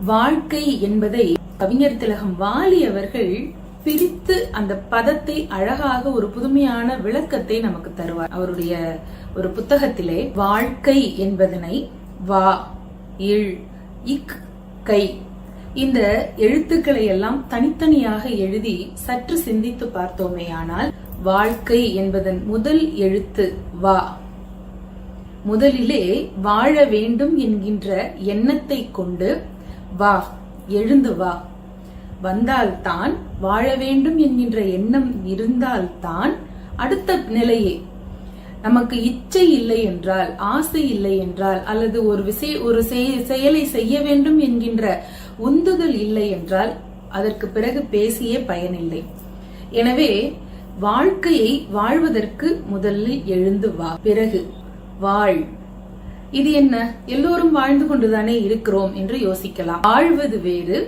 வாழ்க்கை என்பதை கவிஞர் திலகம் வாலி அவர்கள் பிரித்து அந்த பதத்தை அழகாக ஒரு புதுமையான விளக்கத்தை நமக்கு தருவார். அவருடைய ஒரு புத்தகத்திலே வாழ்க்கை என்பதனை வா, இல், இக், கை இந்த எழுத்துக்களை எல்லாம் தனித்தனியாக எழுதி சற்று சிந்தித்து பார்த்தோமேயானால், வாழ்க்கை என்பதன் முதல் எழுத்து வா. முதலிலே வாழ வேண்டும் என்கின்ற எண்ணத்தை கொண்டு வா, எழுந்து வா. வந்தால்தான் வாழ வேண்டும் என்கின்ற எண்ணம் இருந்தால்தான் அடுத்த நிலையே. நமக்கு இச்சை இல்லை என்றால், ஆசை இல்லை என்றால், அல்லது ஒரு செயலை செய்ய வேண்டும் என்கின்ற உந்துதல் இல்லை என்றால் அதற்கு பிறகு பேசியே பயனில்லை. எனவே வாழ்க்கையை வாழ்வதற்கு முதலில் எழுந்து வா, பிறகு வாழ். இது என்ன, எல்லோரும் வாழ்ந்து கொண்டுதானே இருக்கிறோம் என்று யோசிக்கலாம். வாழ்வது வேறு,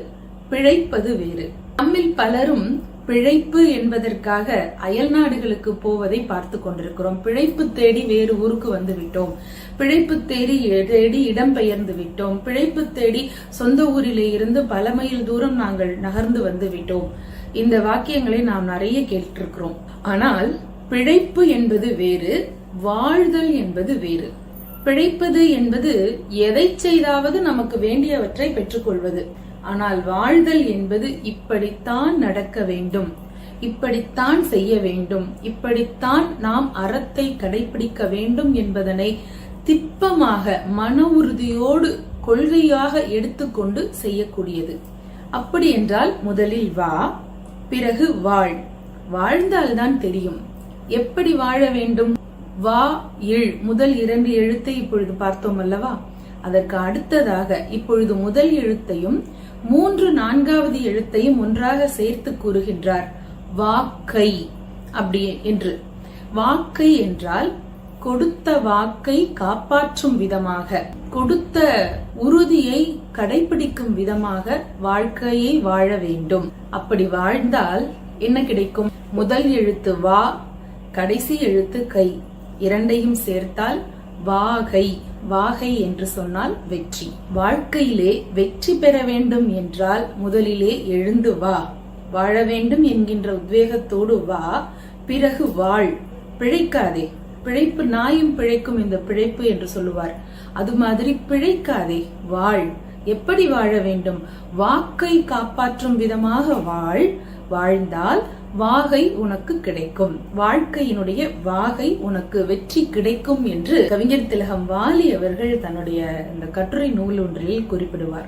பிழைப்பது வேறு. நம்மில் பலரும் பிழைப்பு என்பதற்காக அயல் நாடுகளுக்கு போவதை பார்த்து கொண்டிருக்கிறோம். பிழைப்பு தேடி வேறு ஊருக்கு வந்து விட்டோம், பிழைப்பு தேடி இடம் பெயர்ந்து விட்டோம், பிழைப்பு தேடி சொந்த ஊரிலே இருந்து பல மைல் தூரம் நாங்கள் நகர்ந்து வந்து விட்டோம். இந்த வாக்கியங்களை நாம் நிறைய கேட்டிருக்கிறோம். ஆனால் பிழைப்பு என்பது வேறு, வாழ்தல் என்பது வேறு. பிழைப்பது என்பது எதை செய்தாவது நமக்கு வேண்டியவற்றை பெற்றுக்கொள்வது. ஆனால் வாழ்தல் என்பது இப்படித்தான் நடக்க வேண்டும், இப்படித்தான் செய்ய வேண்டும், இப்படித்தான் நாம் அறத்தை கடைபிடிக்க வேண்டும் என்பதனை திட்பமாக மன உறுதியோடு கொள்கையாக எடுத்துக்கொண்டு செய்யக்கூடியது. அப்படி என்றால் முதலில் வா, பிறகு வாழ். வாழ்ந்தால்தான் தெரியும் எப்படி வாழ வேண்டும். வா, இல் முதல் 2 எழுத்தை இப்பொழுது பார்த்தோம் அல்லவா? அதற்கு அடுத்ததாக இப்பொழுது முதல் எழுத்தையும் 3 4வது எழுத்தையும் ஒன்றாக சேர்த்து கூறுகின்றார். வாக்கை அப்படி என்று. வாக்கை என்றால் கொடுத்த வாக்கை காப்பாற்றும் விதமாக, கொடுத்த உறுதியை கடைபிடிக்கும் விதமாக வாழ்க்கையை வாழ வேண்டும். அப்படி வாழ்ந்தால் என்ன கிடைக்கும்? முதல் எழுத்து வா, கடைசி எழுத்து கை, இரண்டையும் சேர்த்தால் வாகை. வாகை என்று சொன்னால் வெற்றி. வாழ்க்கையிலே வெற்றி பெற வேண்டும் என்றால் முதலிலே எழுந்து வா, வாழ வேண்டும் என்கின்ற உத்வேகத்தோடு வா, பிறகு வாழ். பிழைக்காதே. பிழைப்பு நாயும் பிழைக்கும் இந்த பிழைப்பு என்று சொல்லுவார். அது மாதிரி பிழைக்காதே, வாழ். எப்படி வாழ வேண்டும்? வாக்கை காப்பாற்றும் விதமாக வாழ். வாழ்ந்தால் வாகை உனக்கு கிடைக்கும், வாழ்க்கையினுடைய வாகை உனக்கு வெற்றி கிடைக்கும் என்று கவிஞர் திலகம் வாலி அவர்கள் தன்னுடைய இந்த கட்டுரை நூல் ஒன்றில் குறிப்பிடுவார்.